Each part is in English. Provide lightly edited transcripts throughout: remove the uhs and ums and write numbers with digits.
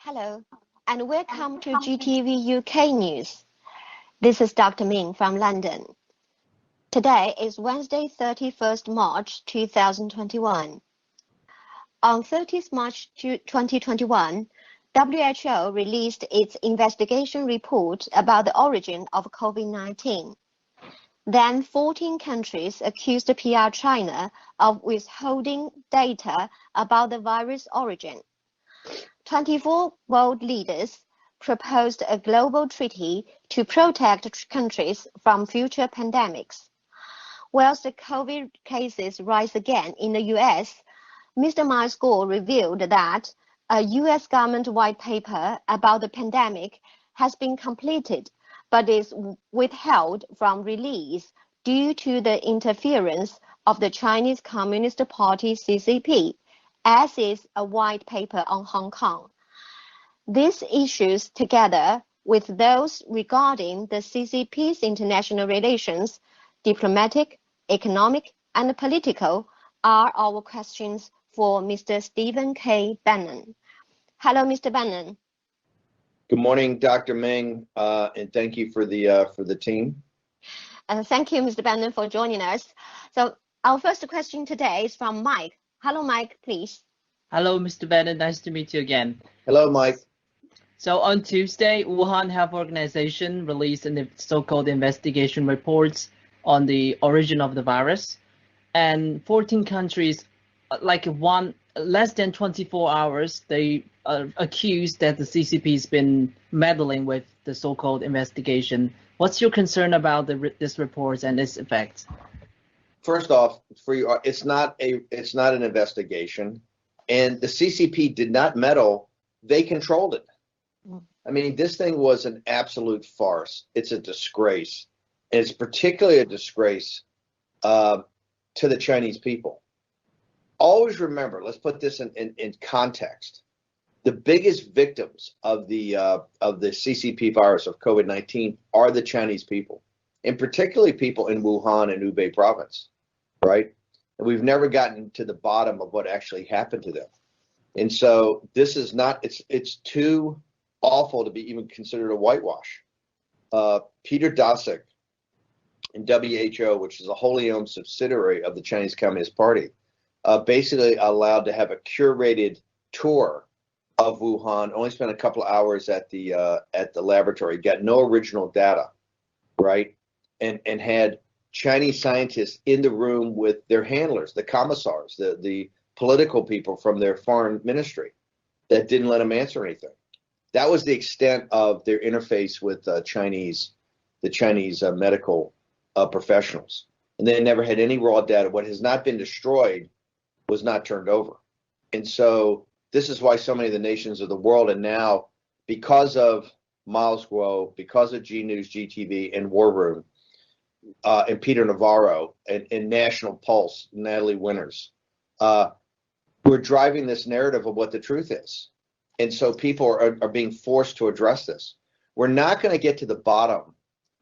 Hello, and welcome to GTV UK News. This is Dr. Ming from London. Today is Wednesday, 31st March 2021. On 30th March 2021, WHO released its investigation report about the origin of COVID-19. Then 14 countries accused PR China of withholding data about the virus origin. 24 world leaders proposed a global treaty to protect countries from future pandemics. Whilst the COVID cases rise again in the US, Mr. Miles Gore revealed that a US government white paper about the pandemic has been completed but is withheld from release due to the interference of the Chinese Communist Party CCP, as is a white paper on Hong Kong. These issues, together with those regarding the CCP's international relations, diplomatic, economic, and political, are our questions for Mr. Stephen K. Bannon. Hello, Mr. Bannon. Good morning, Dr. Ming, and thank you for the team. Thank you, Mr. Bannon, for joining us. So our first question today is from Mike. Hello, Mike, please. Hello, Mr. Bannon. Nice to meet you again. Hello, Mike. So on Tuesday, Wuhan Health Organization released a so-called investigation reports on the origin of the virus, and 14 countries, less than 24 hours, they accused that the CCP has been meddling with the so-called investigation. What's your concern about this report and its effects? First off, for you, it's not an investigation, and the CCP did not meddle. They controlled it. I mean, this thing was an absolute farce. It's a disgrace, and it's particularly a disgrace to the Chinese people. Always remember, let's put this in context. The biggest victims of the CCP virus of COVID-19 are the Chinese people, and particularly people in Wuhan and Hubei province, right? And we've never gotten to the bottom of what actually happened to them. And so this is not, it's too awful to be even considered a whitewash. Peter Daszak in WHO, which is a wholly owned subsidiary of the Chinese Communist Party, basically allowed to have a curated tour of Wuhan, only spent a couple of hours at the laboratory, got no original data, right? And had Chinese scientists in the room with their handlers, the commissars, the political people from their foreign ministry that didn't let them answer anything. That was the extent of their interface with the Chinese medical professionals. And they never had any raw data. What has not been destroyed was not turned over. And so this is why so many of the nations of the world, and now because of Miles Guo, because of G News, GTV, and War Room, and Peter Navarro, and National Pulse, Natalie Winters, we're driving this narrative of what the truth is. And so people are being forced to address this. We're not going to get to the bottom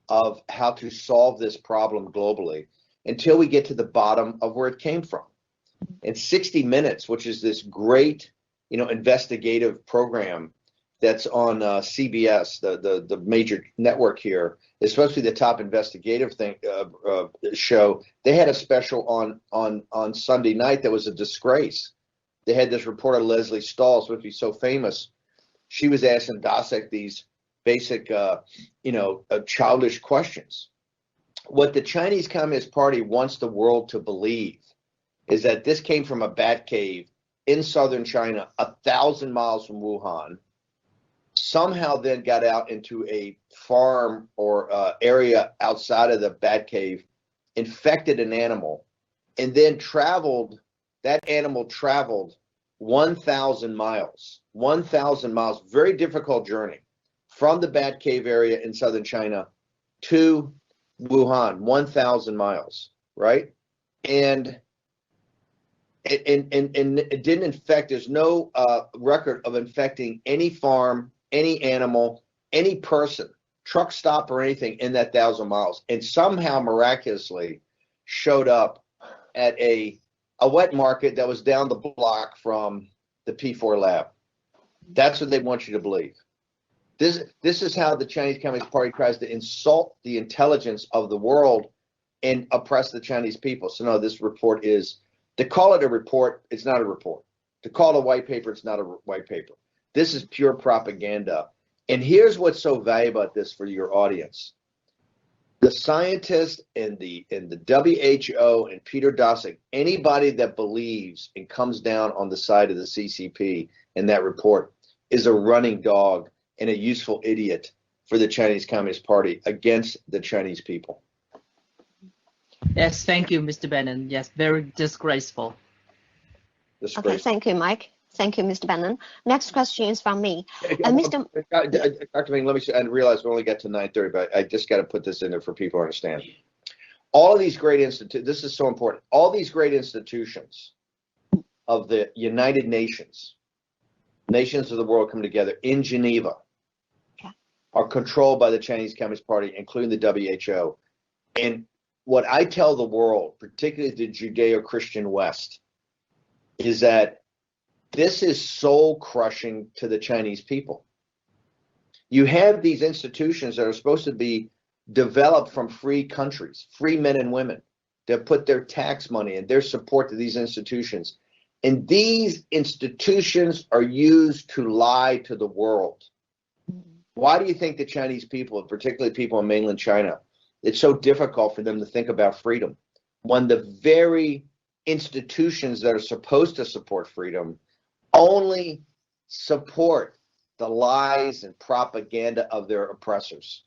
of how to solve this problem globally until we get to the bottom of where it came from. And 60 Minutes, which is this great, investigative program that's on CBS, the major network here, is supposed to be the top investigative show. They had a special on Sunday night that was a disgrace. They had this reporter, Leslie Stahl, supposed to be so famous. She was asking Daszak these basic, childish questions. What the Chinese Communist Party wants the world to believe is that this came from a bat cave in southern China, 1,000 miles from Wuhan, somehow then got out into a farm or area outside of the bat cave, infected an animal, and then that animal traveled 1,000 miles, very difficult journey from the bat cave area in southern China to Wuhan, 1,000 miles, right? And it didn't infect. There's no record of infecting any farm, any animal, any person, truck stop or anything in that 1,000 miles, and somehow miraculously showed up at a wet market that was down the block from the P4 lab. That's what they want you to believe. This is how the Chinese Communist Party tries to insult the intelligence of the world and oppress the Chinese people. So no, this report is, to call it a report, it's not a report. To call it a white paper, it's not a white paper. This is pure propaganda. And here's what's so valuable about this for your audience. The scientists and the WHO and Peter Daszak, anybody that believes and comes down on the side of the CCP in that report is a running dog and a useful idiot for the Chinese Communist Party against the Chinese people. Yes, thank you, Mr. Bannon. Yes, very disgraceful. Okay, thank you, Mike. Thank you, Mr. Bannon. Next question is from me. Dr. Ming, let me say, I realize we only got to 9:30, but I just got to put this in there for people to understand. All of these great institutions, this is so important, all these great institutions of the United Nations, nations of the world come together in Geneva, are controlled by the Chinese Communist Party, including the WHO. And what I tell the world, particularly the Judeo-Christian West, is that this is soul crushing to the Chinese people. You have these institutions that are supposed to be developed from free countries, free men and women that put their tax money and their support to these institutions. And these institutions are used to lie to the world. Why do you think the Chinese people, particularly people in mainland China, it's so difficult for them to think about freedom when the very institutions that are supposed to support freedom only support the lies and propaganda of their oppressors?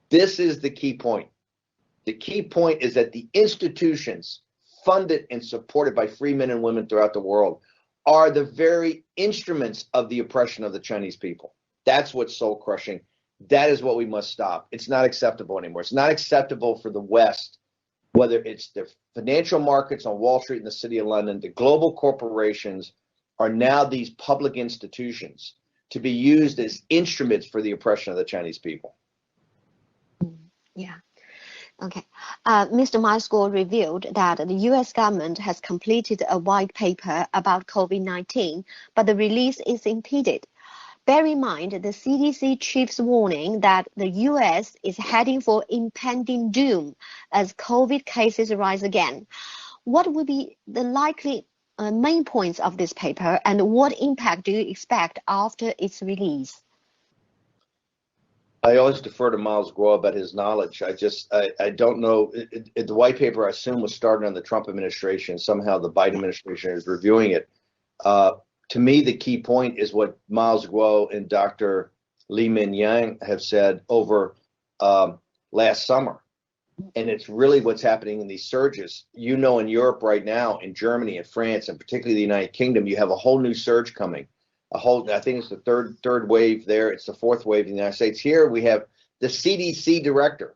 This is the key point. The key point is that the institutions funded and supported by free men and women throughout the world are the very instruments of the oppression of the Chinese people. That's what's soul crushing. That is what we must stop. It's not acceptable anymore. It's not acceptable for the West, whether it's the financial markets on Wall Street in the City of London, the global corporations are now these public institutions to be used as instruments for the oppression of the Chinese people. Yeah. Okay. Mr. Miles Gore revealed that the U.S. government has completed a white paper about COVID-19, but the release is impeded. Bear in mind the CDC chief's warning that the U.S. is heading for impending doom as COVID cases rise again. What would be the likely main points of this paper, and what impact do you expect after its release? I always defer to Miles Gore about his knowledge. I don't know. The white paper, I assume, was started on the Trump administration. Somehow the Biden administration is reviewing it. To me, the key point is what Miles Guo and Dr. Li Mingyang have said over last summer. And it's really what's happening in these surges. You know, in Europe right now, in Germany and France, and particularly the United Kingdom, you have a whole new surge coming. I think it's the third wave there. It's the fourth wave in the United States. Here we have the CDC director,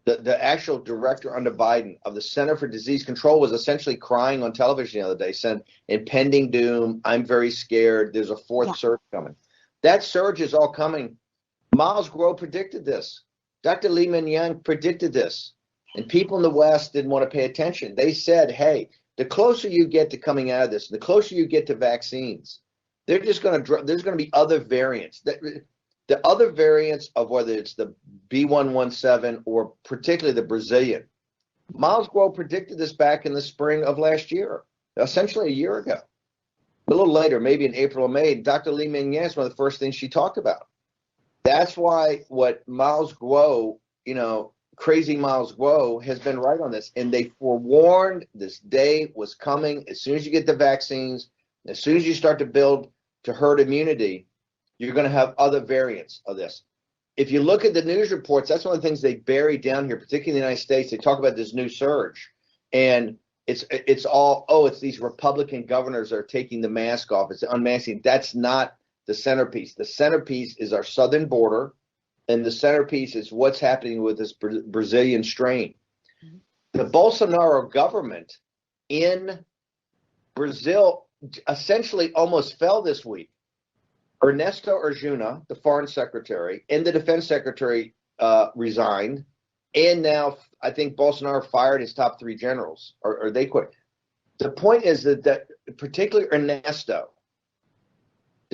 the actual director under Biden of the Center for Disease Control was essentially crying on television the other day, saying, impending doom, I'm very scared, there's a fourth surge coming. That surge is all coming. Miles Guo predicted this. Dr. Li Mingyang predicted this. And people in the West didn't want to pay attention. They said, hey, the closer you get to coming out of this, the closer you get to vaccines, there's going to be other variants. The other variants of whether it's the B117 or particularly the Brazilian. Miles Guo predicted this back in the spring of last year, essentially a year ago. A little later, maybe in April or May, Dr. Li Mingyang is one of the first things she talked about. That's why what Miles Guo, crazy Miles Guo has been right on this. And they forewarned this day was coming. As soon as you get the vaccines, as soon as you start to build to herd immunity, you're going to have other variants of this. If you look at the news reports, that's one of the things they bury down here, particularly in the United States. They talk about this new surge. And it's all, it's these Republican governors that are taking the mask off. It's unmasking. That's not the centerpiece. The centerpiece is our southern border. And the centerpiece is what's happening with this Brazilian strain. The Bolsonaro government in Brazil essentially almost fell this week. Ernesto Arjuna, the foreign secretary, and the defense secretary resigned. And now I think Bolsonaro fired his top three generals, or they quit. The point is that particularly Ernesto,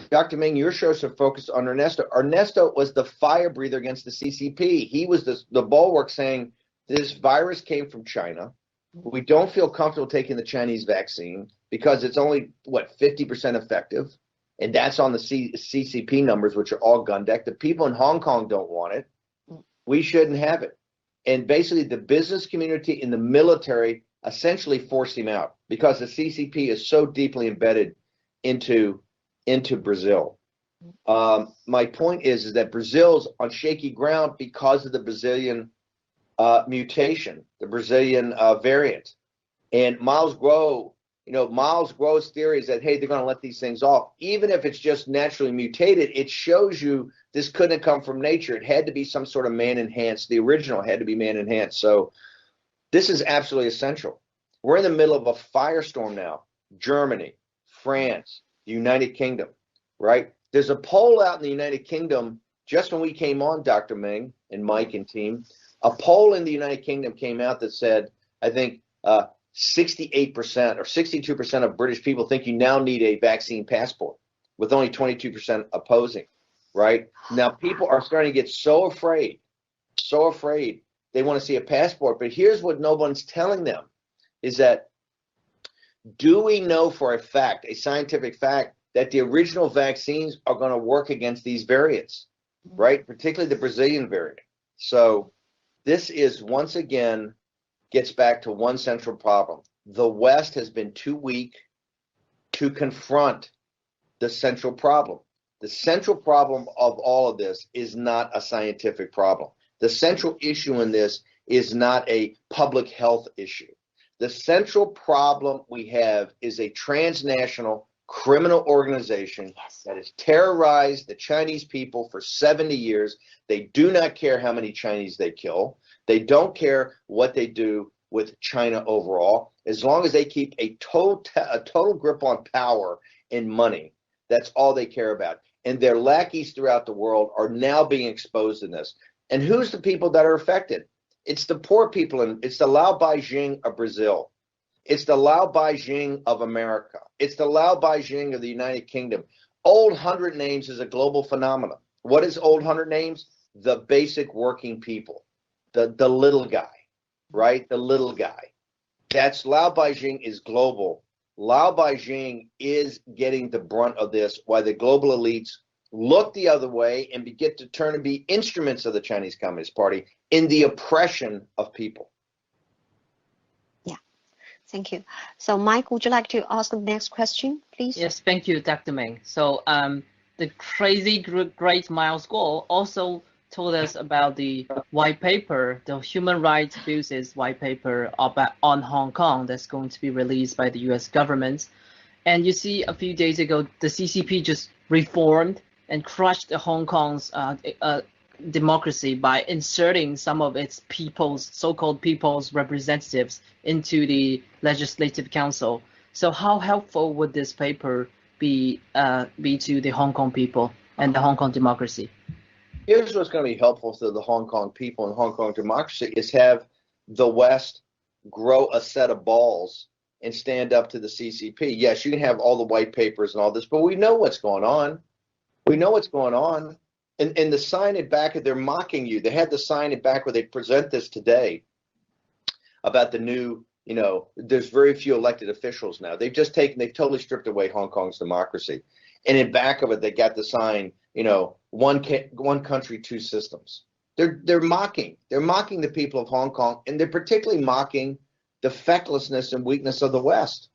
Dr. Ming, your show should focus on Ernesto. Ernesto was the fire breather against the CCP. He was the bulwark saying this virus came from China. We don't feel comfortable taking the Chinese vaccine because it's only, 50% effective. And that's on the CCP numbers, which are all gun deck. The people in Hong Kong don't want it. We shouldn't have it. And basically the business community and the military essentially forced him out because the CCP is so deeply embedded into Brazil. My point is that Brazil's on shaky ground because of the Brazilian mutation, the Brazilian variant. And Miles Grove's theory is that, hey, they're going to let these things off. Even if it's just naturally mutated, it shows you this couldn't come from nature. It had to be some sort of man-enhanced. The original had to be man-enhanced. So this is absolutely essential. We're in the middle of a firestorm now. Germany, France, the United Kingdom, right? There's a poll out in the United Kingdom just when we came on, Dr. Ming and Mike and team. A poll in the United Kingdom came out that said, I think 68% or 62% of British people think you now need a vaccine passport, with only 22% opposing, right? Now people are starting to get so afraid, they want to see a passport. But here's what no one's telling them is that, do we know for a fact, a scientific fact, that the original vaccines are going to work against these variants, right? Particularly the Brazilian variant. So this is, once again, gets back to one central problem. The West has been too weak to confront the central problem. The central problem of all of this is not a scientific problem. The central issue in this is not a public health issue. The central problem we have is a transnational criminal organization that has terrorized the Chinese people for 70 years. They do not care how many Chinese they kill. They don't care what they do with China overall. As long as they keep a total grip on power and money, that's all they care about. And their lackeys throughout the world are now being exposed in this. And who's the people that are affected? It's the poor people, and it's the Lao Beijing of Brazil. It's the Lao Beijing of America. It's the Lao Beijing of the United Kingdom. Old 100 names is a global phenomenon. What is old 100 names? The basic working people, the little guy, right? The little guy. That's Lao Beijing is global. Lao Beijing is getting the brunt of this, while the global elites look the other way and get to turn and be instruments of the Chinese Communist Party in the oppression of people. Yeah, thank you. So, Mike, would you like to ask the next question, please? Yes, thank you, Dr. Ming. So the crazy great Miles Gore also told us about the white paper, the human rights abuses white paper on Hong Kong that's going to be released by the US government. And you see, a few days ago, the CCP just reformed and crushed the Hong Kong's democracy by inserting some of its so-called people's representatives into the Legislative Council. So how helpful would this paper be to the Hong Kong people and the Hong Kong democracy? Here's what's going to be helpful to the Hong Kong people and Hong Kong democracy is have the West grow a set of balls and stand up to the CCP. Yes, you can have all the white papers and all this, but we know what's going on. We know what's going on. And the sign it back, they're mocking you. They had the sign it back where they present this today about the new, there's very few elected officials now. They've totally stripped away Hong Kong's democracy. And in back of it, they got the sign, one country, two systems. They're mocking the people of Hong Kong, and they're particularly mocking the fecklessness and weakness of the West.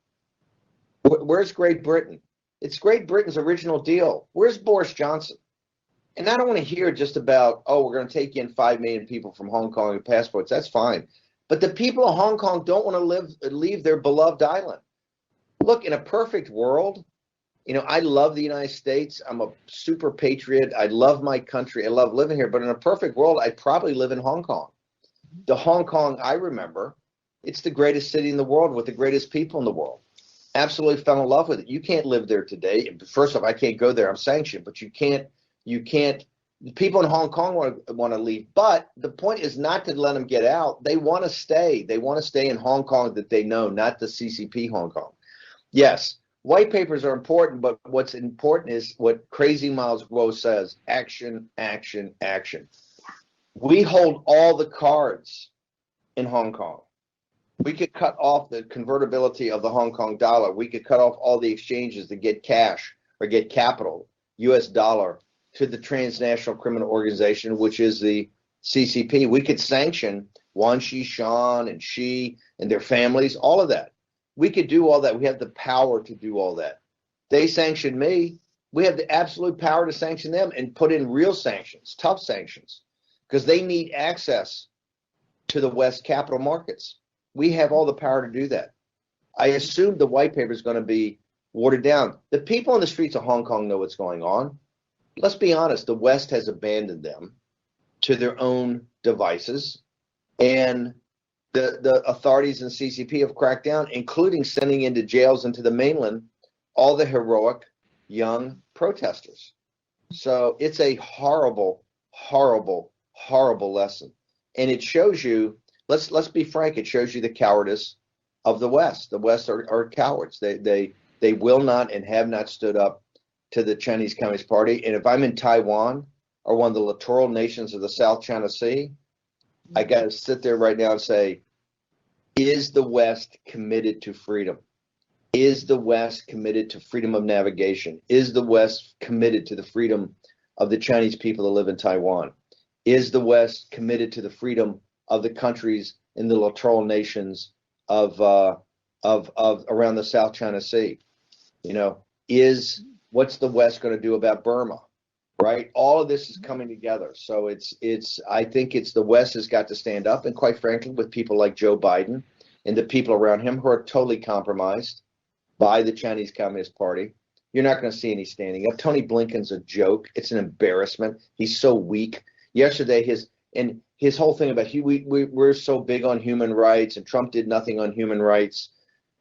Where's Great Britain? It's Great Britain's original deal. Where's Boris Johnson? And I don't want to hear just about, we're going to take in 5 million people from Hong Kong with passports. That's fine. But the people of Hong Kong don't want to leave their beloved island. Look, in a perfect world, I love the United States. I'm a super patriot. I love my country. I love living here. But in a perfect world, I'd probably live in Hong Kong. The Hong Kong I remember, it's the greatest city in the world with the greatest people in the world. Absolutely fell in love with it. You can't live there today. First off, I can't go there. I'm sanctioned. But you can't. People in Hong Kong want to leave. But the point is not to let them get out. They want to stay. They want to stay in Hong Kong that they know, not the CCP Hong Kong. Yes. white papers are important, but what's important is what Crazy Miles Guo says: action, action, action. We hold all the cards in Hong Kong. We could cut off the convertibility of the Hong Kong dollar. We could cut off all the exchanges to get cash or get capital, US dollar, to the transnational criminal organization, which is the CCP. We could sanction Wan Shan and Xi and their families, all of that. We could do all that. We have the power to do all that. They sanctioned me. We have the absolute power to sanction them and put in real sanctions, tough sanctions, because they need access to the West capital markets. We have all the power to do that. I assume the white paper is going to be watered down. The people on the streets of Hong Kong know what's going on. Let's be honest, the West has abandoned them to their own devices, and the authorities in CCP have cracked down, including sending into jails into the mainland all the heroic young protesters. So it's a horrible, horrible, horrible lesson. And it shows you, let's be frank, it shows you the cowardice of the West. The West are cowards. They will not and have not stood up to the Chinese Communist Party. And if I'm in Taiwan or one of the littoral nations of the South China Sea, I got to sit there right now and say, is the West committed to freedom? Is the West committed to freedom of navigation? Is the West committed to the freedom of the Chinese people that live in Taiwan? Is the West committed to the freedom of the countries in the littoral nations of around the South China Sea? You know, what's the West going to do about Burma? Right? All of this is coming together. So I think the West has got to stand up, and quite frankly, with people like Joe Biden and the people around him who are totally compromised by the Chinese Communist Party, you're not going to see any standing up. Tony Blinken's a joke. It's an embarrassment. He's so weak. Yesterday, his whole thing about we're so big on human rights, and Trump did nothing on human rights.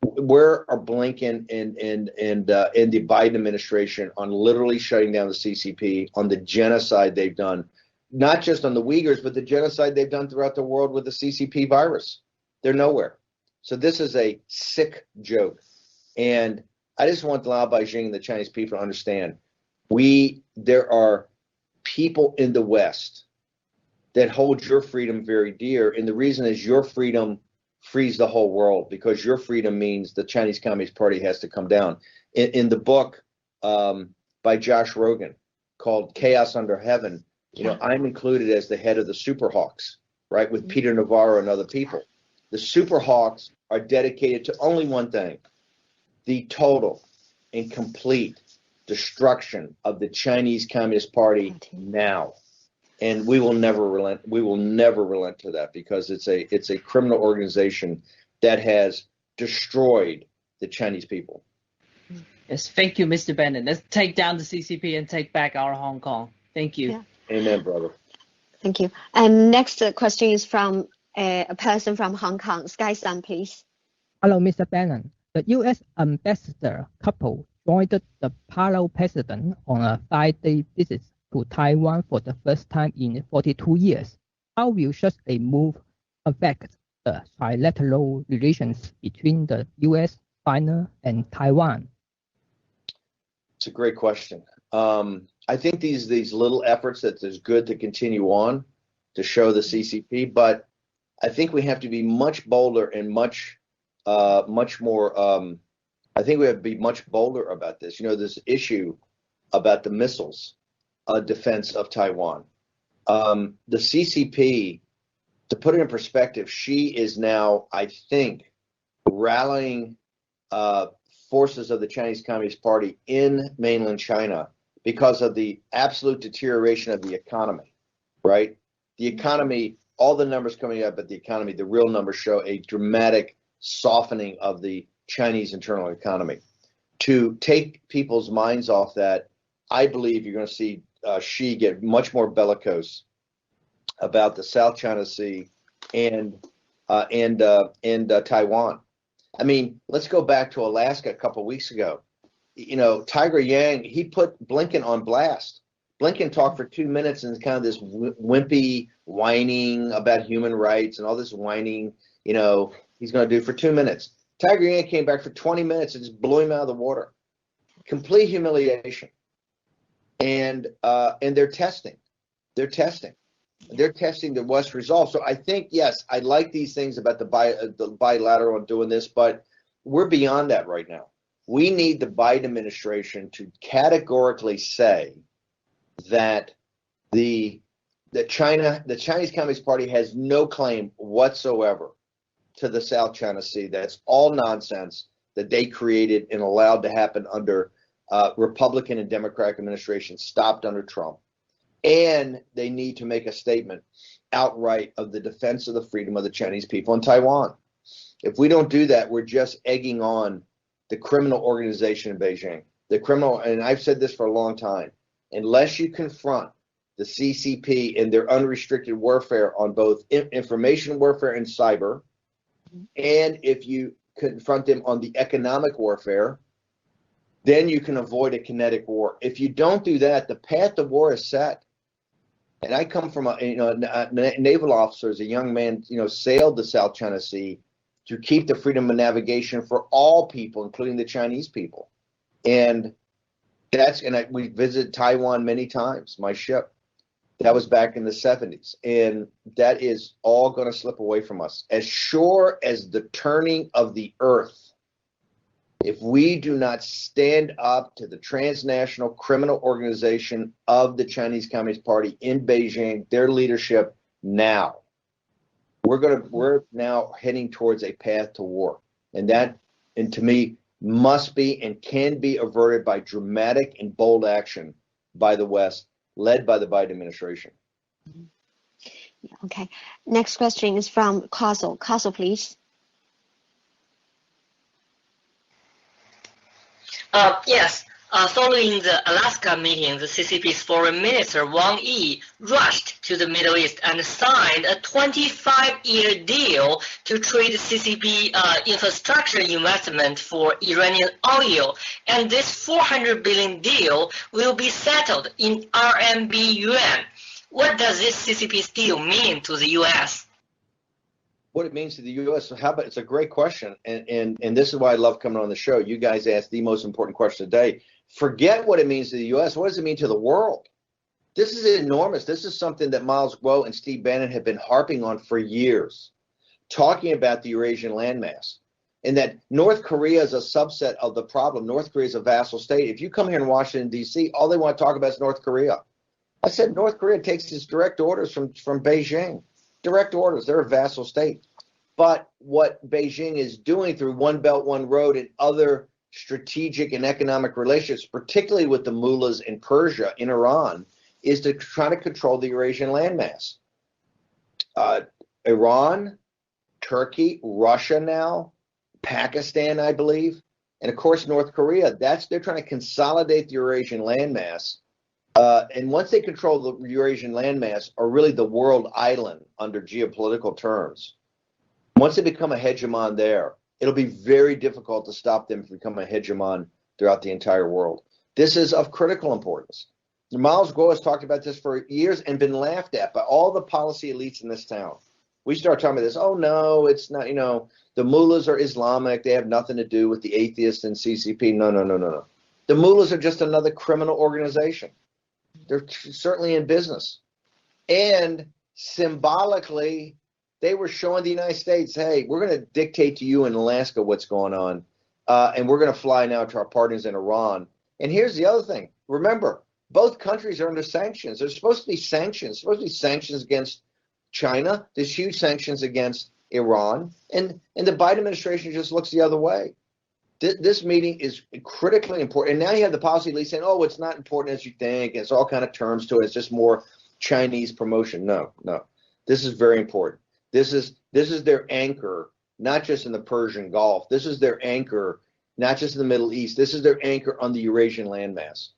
Where are Blinken and the Biden administration on literally shutting down the CCP, on the genocide they've done, not just on the Uyghurs, but the genocide they've done throughout the world with the CCP virus? They're nowhere. So this is a sick joke. And I just want Lao Beijing and the Chinese people to understand, there are people in the West that hold your freedom very dear. And the reason is your freedom frees the whole world, because your freedom means the Chinese Communist Party has to come down. In the book by Josh Rogan called Chaos Under Heaven, I'm included as the head of the Super Hawks, right, with Peter Navarro and other people. The Super Hawks are dedicated to only one thing: the total and complete destruction of the Chinese Communist Party now. And we will never relent. We will never relent to that, because it's a criminal organization that has destroyed the Chinese people. Yes, thank you, Mr. Bannon. Let's take down the CCP and take back our Hong Kong. Thank you. Yeah. Amen, brother. Thank you. And next question is from a person from Hong Kong. Sky Sun, please. Hello, Mr. Bannon. The U.S. ambassador couple joined the Palau president on a 5-day visit to Taiwan for the first time in 42 years. How will such a move affect the trilateral relations between the U.S., China, and Taiwan? It's a great question. I think these little efforts that is good to continue on to show the CCP, but I think we have to be much bolder and much more. I think we have to be much bolder about this. This issue about the missiles defense of Taiwan. The CCP, to put it in perspective, she is now, I think, rallying forces of the Chinese Communist Party in mainland China because of the absolute deterioration of the economy, right? The economy, all the numbers coming up at the economy, the real numbers show a dramatic softening of the Chinese internal economy. To take people's minds off that, I believe you're going to see Xi get much more bellicose about the South China Sea and Taiwan. I mean, let's go back to Alaska a couple of weeks ago. Tiger Yang, he put Blinken on blast. Blinken talked for 2 minutes and kind of this wimpy whining about human rights and all this whining, he's going to do for 2 minutes. Tiger Yang came back for 20 minutes and just blew him out of the water. Complete humiliation. And they're testing. They're testing the West resolve. So I think, yes, I like these things about the bilateral and doing this, but we're beyond that right now. We need the Biden administration to categorically say that the Chinese Communist Party has no claim whatsoever to the South China Sea. That's all nonsense that they created and allowed to happen under Republican and Democratic administrations, stopped under Trump. And they need to make a statement outright of the defense of the freedom of the Chinese people in Taiwan. If we don't do that, we're just egging on the criminal organization in Beijing. The criminal, and I've said this for a long time, unless you confront the CCP and their unrestricted warfare on both information warfare and cyber, and if you confront them on the economic warfare, then you can avoid a kinetic war. If you don't do that, the path to war is set. And I come from a naval officer, as a young man, sailed the South China Sea to keep the freedom of navigation for all people, including the Chinese people. And we visited Taiwan many times, my ship. That was back in the 70s. And that is all going to slip away from us. As sure as the turning of the earth, if we do not stand up to the transnational criminal organization of the Chinese Communist Party in Beijing, their leadership now, we're now heading towards a path to war. And to me, must be and can be averted by dramatic and bold action by the West, led by the Biden administration. Okay. Next question is from Castle. Castle, please. Yes. Following the Alaska meeting, the CCP's foreign minister Wang Yi rushed to the Middle East and signed a 25-year deal to trade CCP infrastructure investment for Iranian oil. And this $400 billion deal will be settled in RMB yuan. What does this CCP deal mean to the U.S.? What it means to the U.S. It's a great question, and this is why I love coming on the show. You guys ask the most important question today. Forget what it means to the U.S. What does it mean to the world? This is enormous. This is something that Miles Guo and Steve Bannon have been harping on for years, talking about the Eurasian landmass, and that North Korea is a subset of the problem. North Korea is a vassal state. If you come here in Washington, D.C., all they want to talk about is North Korea. I said North Korea takes its direct orders from Beijing. Direct orders. They're a vassal state. But what Beijing is doing through One Belt, One Road and other strategic and economic relationships, particularly with the mullahs in Persia, in Iran, is to try to control the Eurasian landmass. Iran, Turkey, Russia now, Pakistan, I believe, and of course North Korea. They're trying to consolidate the Eurasian landmass. And once they control the Eurasian landmass, or really the world island under geopolitical terms, once they become a hegemon there, it'll be very difficult to stop them from becoming a hegemon throughout the entire world. This is of critical importance. Miles Guo has talked about this for years and been laughed at by all the policy elites in this town. We start talking about this. Oh, no, it's not, the mullahs are Islamic. They have nothing to do with the atheists and CCP. No. The mullahs are just another criminal organization. They're certainly in business. And symbolically, they were showing the United States, hey, we're going to dictate to you in Alaska what's going on, and we're going to fly now to our partners in Iran. And here's the other thing. Remember, both countries are under sanctions. There's supposed to be sanctions. Supposed to be sanctions against China. There's huge sanctions against Iran. And the Biden administration just looks the other way. This meeting is critically important. And now you have the policy lead saying, oh, it's not important as you think. It's all kind of terms to it. It's just more Chinese promotion. No. This is very important. This is their anchor, not just in the Persian Gulf. This is their anchor, not just in the Middle East. This is their anchor on the Eurasian landmass.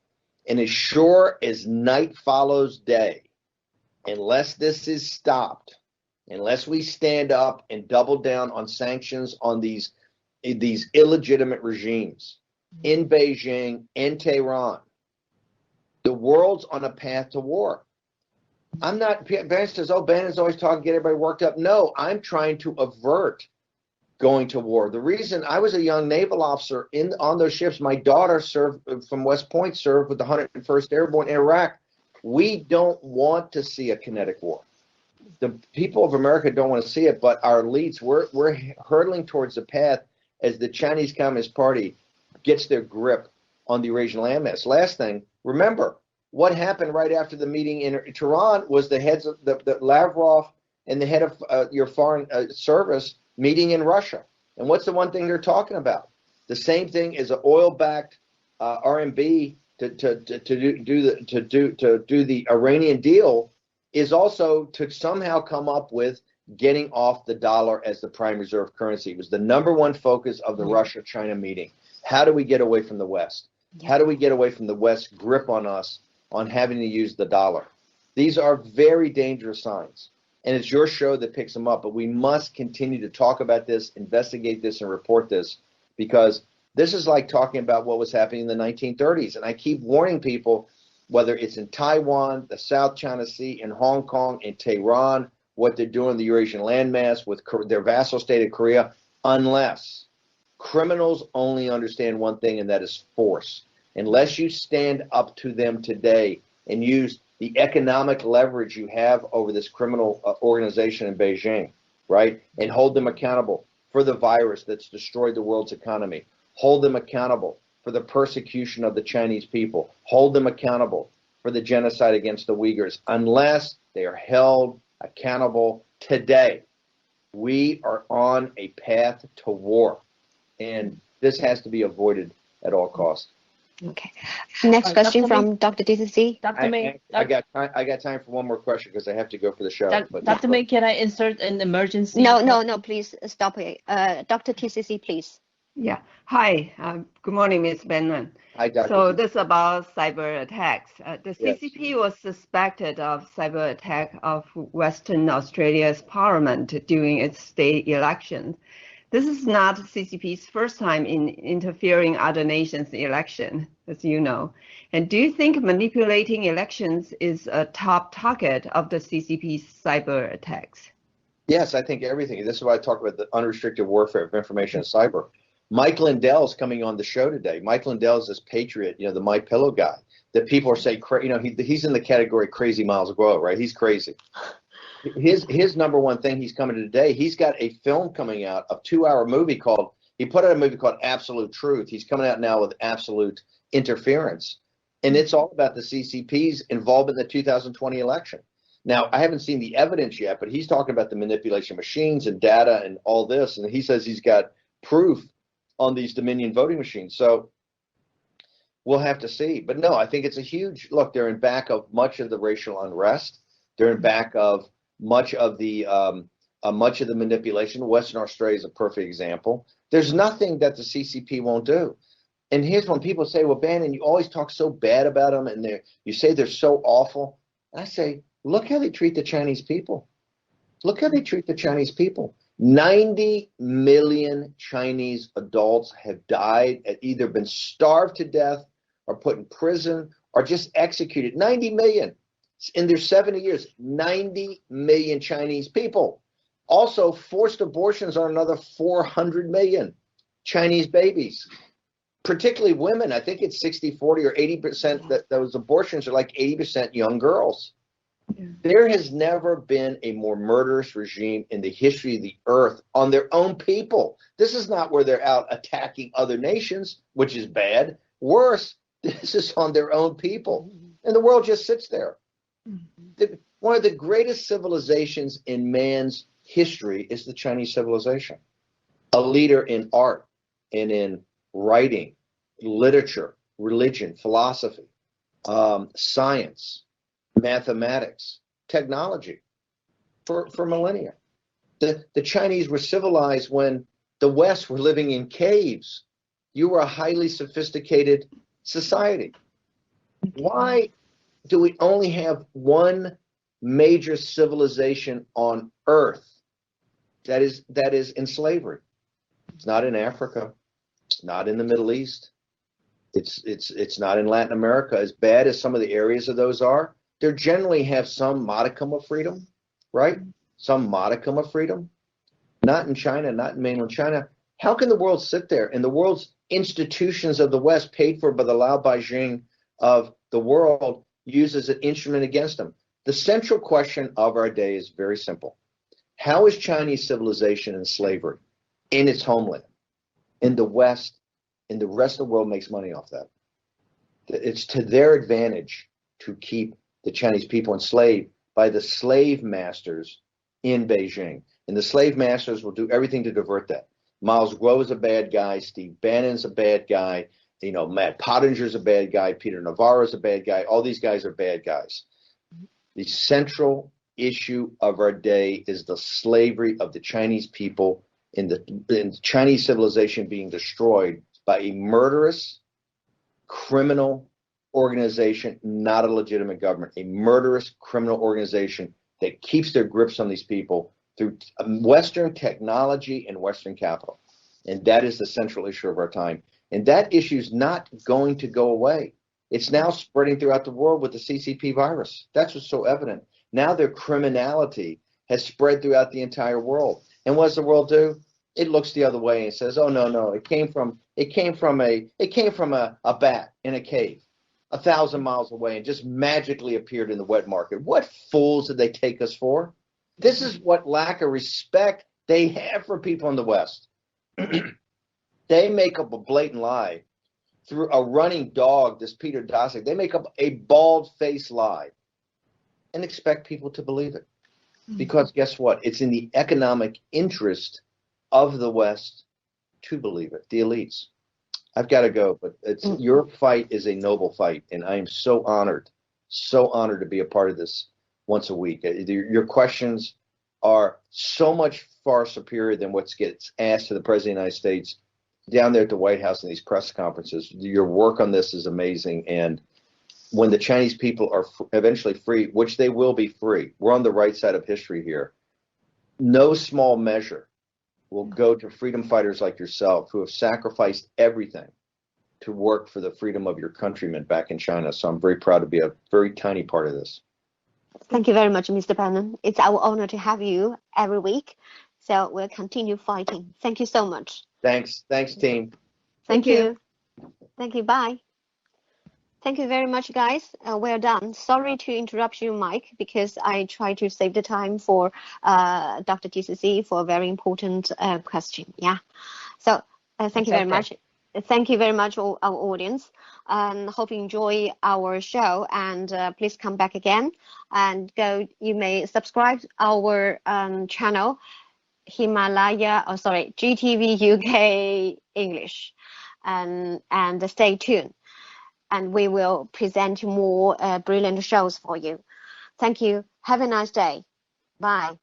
And as sure as night follows day, unless this is stopped, unless we stand up and double down on sanctions on these illegitimate regimes in Beijing and Tehran, the world's on a path to war. Bannon says, Bannon's always talking, get everybody worked up. No, I'm trying to avert going to war. The reason I was a young naval officer on those ships, my daughter served from West Point, served with the 101st Airborne in Iraq. We don't want to see a kinetic war. The people of America don't want to see it, but our elites, we're hurtling towards the path as the Chinese Communist Party gets their grip on the Eurasian landmass. Last thing, remember what happened right after the meeting in Tehran was the heads of the Lavrov and the head of your foreign service meeting in Russia. And what's the one thing they're talking about? The same thing as an oil-backed RMB to do the Iranian deal is also to somehow come up with getting off the dollar as the prime reserve currency. It was the number one focus of the Russia-China meeting. How do we get away from the West? How do we get away from the West's grip on us on having to use the dollar? These are very dangerous signs. And it's your show that picks them up. But we must continue to talk about this, investigate this, and report this, because this is like talking about what was happening in the 1930s. And I keep warning people, whether it's in Taiwan, the South China Sea, in Hong Kong, in Tehran, what they're doing in the Eurasian landmass with their vassal state of Korea, unless criminals only understand one thing, and that is force. Unless you stand up to them today and use the economic leverage you have over this criminal organization in Beijing, right, and hold them accountable for the virus that's destroyed the world's economy, hold them accountable for the persecution of the Chinese people, hold them accountable for the genocide against the Uyghurs, unless they are held accountable today, we are on a path to war. And this has to be avoided at all costs. Okay. Next question from Dr. DCC. Dr. Ming, I got time for one more question because I have to go for the show. Dr. Ming, can I insert an emergency? No, please stop it. Dr. TCC, please. Yeah. Hi. Good morning, Ms. Bannon. Hi, Dr. So this is about cyber attacks. The CCP was suspected of cyber attack of Western Australia's parliament during its state elections. This is not CCP's first time in interfering other nations' election, as you know. And do you think manipulating elections is a top target of the CCP's cyber attacks? Yes, I think everything. This is why I talk about the unrestricted warfare of information and cyber. Mike Lindell's coming on the show today. Mike Lindell's this patriot, the My Pillow guy that people are saying, he's in the category crazy miles ago, right? He's crazy. His number one thing he's coming to today, he's got a film coming out, a 2-hour movie he put out a movie called Absolute Truth. He's coming out now with Absolute Interference. And it's all about the CCP's involvement in the 2020 election. Now, I haven't seen the evidence yet, but he's talking about the manipulation machines and data and all this. And he says he's got proof on these Dominion voting machines. So we'll have to see. But no, I think it's a huge look. They're in back of much of the racial unrest. They're in back of much of the manipulation. Western Australia is a perfect example. There's nothing that the CCP won't do. And here's when people say, well, Bannon, you always talk so bad about them, and you say they're so awful. And I say, look how they treat the Chinese people. Look how they treat the Chinese people. 90 million Chinese adults have died, have either been starved to death or put in prison or just executed. 90 million. In their 70 years, 90 million Chinese people. Also, forced abortions are another 400 million Chinese babies, particularly women. I think it's 60, 40, or 80% that those abortions are like 80% young girls. Yeah. There has never been a more murderous regime in the history of the earth on their own people. This is not where they're out attacking other nations, which is bad. Worse, this is on their own people. And the world just sits there. One of the greatest civilizations in man's history is the Chinese civilization. A leader in art and in writing, literature, religion, philosophy, science, mathematics, technology for millennia. The Chinese were civilized when the West were living in caves. You were a highly sophisticated society. Why do we only have one major civilization on earth that is in slavery? It's not in Africa. It's not in the Middle East. It's not in Latin America. As bad as some of the areas of those are, they generally have some modicum of freedom, right? Some modicum of freedom. not in China, not in mainland China. How can the world sit there and the world's institutions of the West, paid for by the Lao Beijing of the world, use as an instrument against them? The central question of our day is very simple. How is Chinese civilization in slavery in its homeland, in the West, and the rest of the world makes money off that? It's to their advantage to keep the Chinese people enslaved by the slave masters in Beijing. And the slave masters will do everything to divert that. Miles Guo is a bad guy. Steve Bannon's a bad guy. You know, Matt Pottinger's a bad guy. Peter Navarro's a bad guy. All these guys are bad guys. The central issue of our day is the slavery of the Chinese people in the Chinese civilization being destroyed by a murderous, criminal organization, not a legitimate government, a murderous criminal organization that keeps their grips on these people through Western technology and Western capital. And that is the central issue of our time. And that issue is not going to go away. It's now spreading throughout the world with the CCP virus. That's what's so evident. Now their criminality has spread throughout the entire world. And what does the world do? It looks the other way and says, "Oh no, it came from a bat in a cave 1,000 miles away and just magically appeared in the wet market." What fools did they take us for? This is what lack of respect they have for people in the West. They make up a blatant lie through a running dog, this Peter Daszak. They make up a bald-faced lie and expect people to believe it. Because guess what? It's in the economic interest of the West to believe it, the elites. I've got to go, but your fight is a noble fight, and I am so honored to be a part of this once a week. Your questions are so much far superior than what gets asked to the President of the United States down there at the White House in these press conferences. Your work on this is amazing, and when the Chinese people are eventually free, which they will be free, we're on the right side of history here, no small measure will go to freedom fighters like yourself who have sacrificed everything to work for the freedom of your countrymen back in China. So I'm very proud to be a very tiny part of this. Thank you very much, Mr. Bannon. It's our honor to have you every week. So we'll continue fighting. Thank you so much. Thanks, team. Thank you. Thank you. Bye. Thank you very much, guys. We're done. Sorry to interrupt you, Mike, because I try to save the time for Dr. TCC for a very important question. Yeah. So thank you very much. Thank you very much, all our audience. And hope you enjoy our show. And please come back again. And you may subscribe our channel, GTV UK English, and stay tuned. And we will present more brilliant shows for you. Thank you. Have a nice day. Bye.